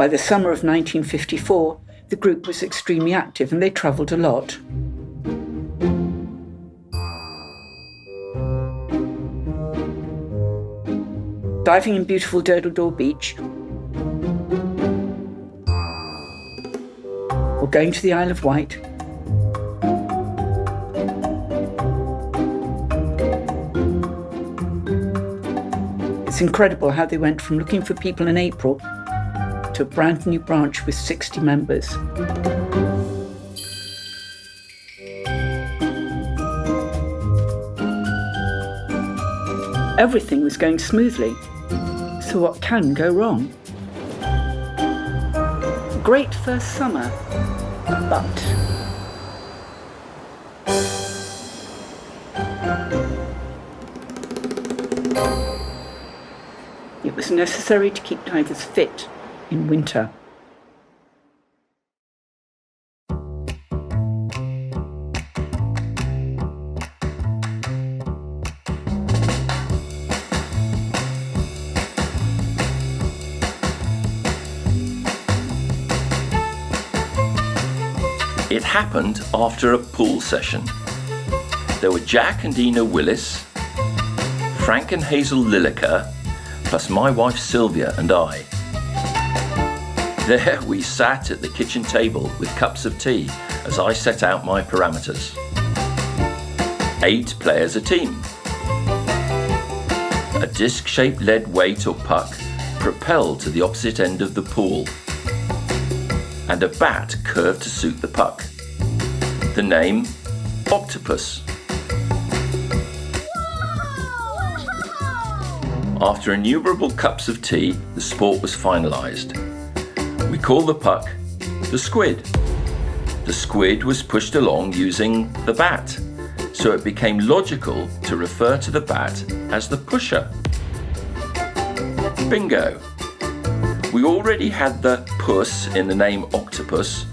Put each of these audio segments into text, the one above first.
By the summer of 1954, the group was extremely active and they travelled a lot. Diving in beautiful Durdledore Beach, or going to the Isle of Wight. It's incredible how they went from looking for people in April to a brand new branch with 60 members. Everything was going smoothly, so what can go wrong? Great first summer, but it was necessary to keep divers fit in winter. It happened after a pool session. There were Jack and Dina Willis, Frank and Hazel Lilliker, plus my wife Sylvia and I. There we sat at the kitchen table with cups of tea as I set out my parameters. 8 players a team. A disc-shaped lead weight or puck propelled to the opposite end of the pool, and a bat curved to suit the puck. The name, Octopush. After innumerable cups of tea, the sport was finalised. We call the puck the squid. The squid was pushed along using the bat, so it became logical to refer to the bat as the pusher. Bingo! We already had the puss in the name Octopus,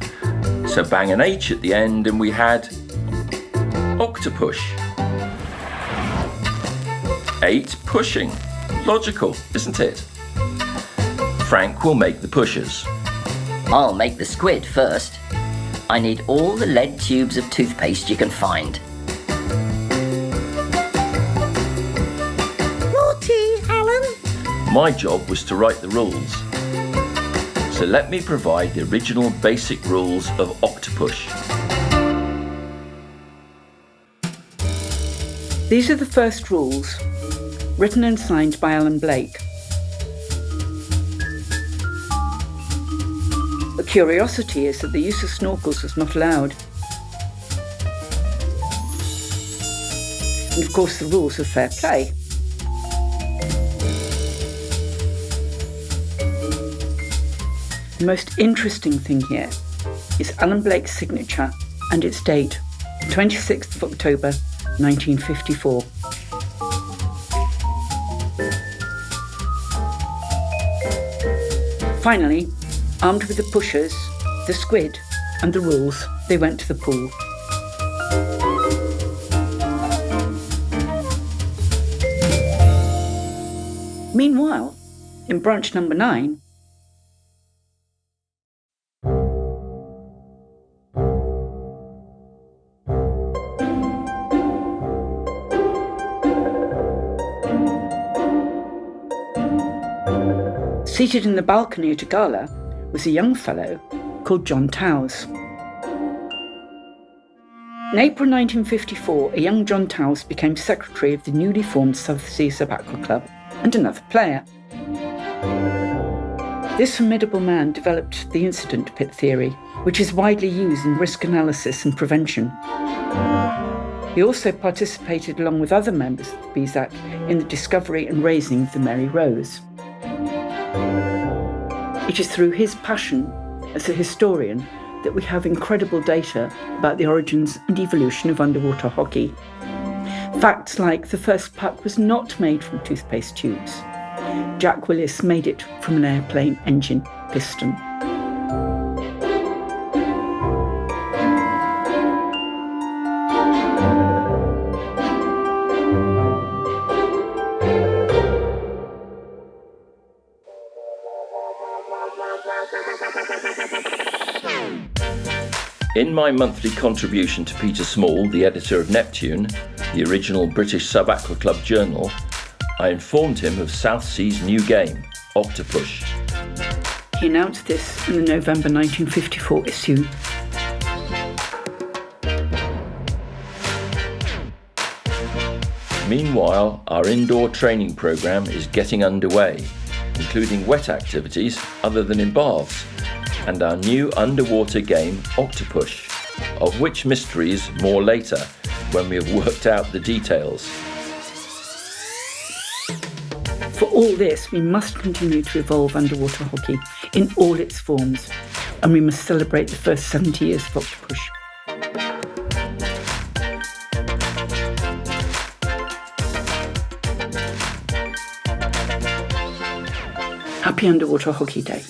so bang an H at the end and we had Octopush. 8 pushing. Logical, isn't it? Frank will make the pushers. I'll make the squid first. I need all the lead tubes of toothpaste you can find. Naughty, Alan. My job was to write the rules. So let me provide the original basic rules of Octopush. These are the first rules, written and signed by Alan Blake. A curiosity is that the use of snorkels was not allowed. And of course the rules of fair play. The most interesting thing here is Alan Blake's signature and its date, 26th of October 1954. Finally, armed with the pushers, the squid and the rules, they went to the pool. Meanwhile, in branch number 9, seated in the balcony at a gala was a young fellow called John Towers. In April 1954, a young John Towers became secretary of the newly formed Southsea Sub-Aqua Club and another player. This formidable man developed the incident pit theory, which is widely used in risk analysis and prevention. He also participated along with other members of the BSAC in the discovery and raising of the Mary Rose. It is through his passion as a historian that we have incredible data about the origins and evolution of underwater hockey. Facts like the first puck was not made from toothpaste tubes. Jack Willis made it from an airplane engine piston. In my monthly contribution to Peter Small, the editor of Neptune, the original British Sub-Aqua Club journal, I informed him of Southsea's new game, Octopush. He announced this in the November 1954 issue. Meanwhile, our indoor training programme is getting underway, including wet activities other than in baths, and our new underwater game, Octopush, of which mysteries more later when we have worked out the details. For all this, we must continue to evolve underwater hockey in all its forms, and we must celebrate the first 70 years of Octopush. Happy Underwater Hockey Day.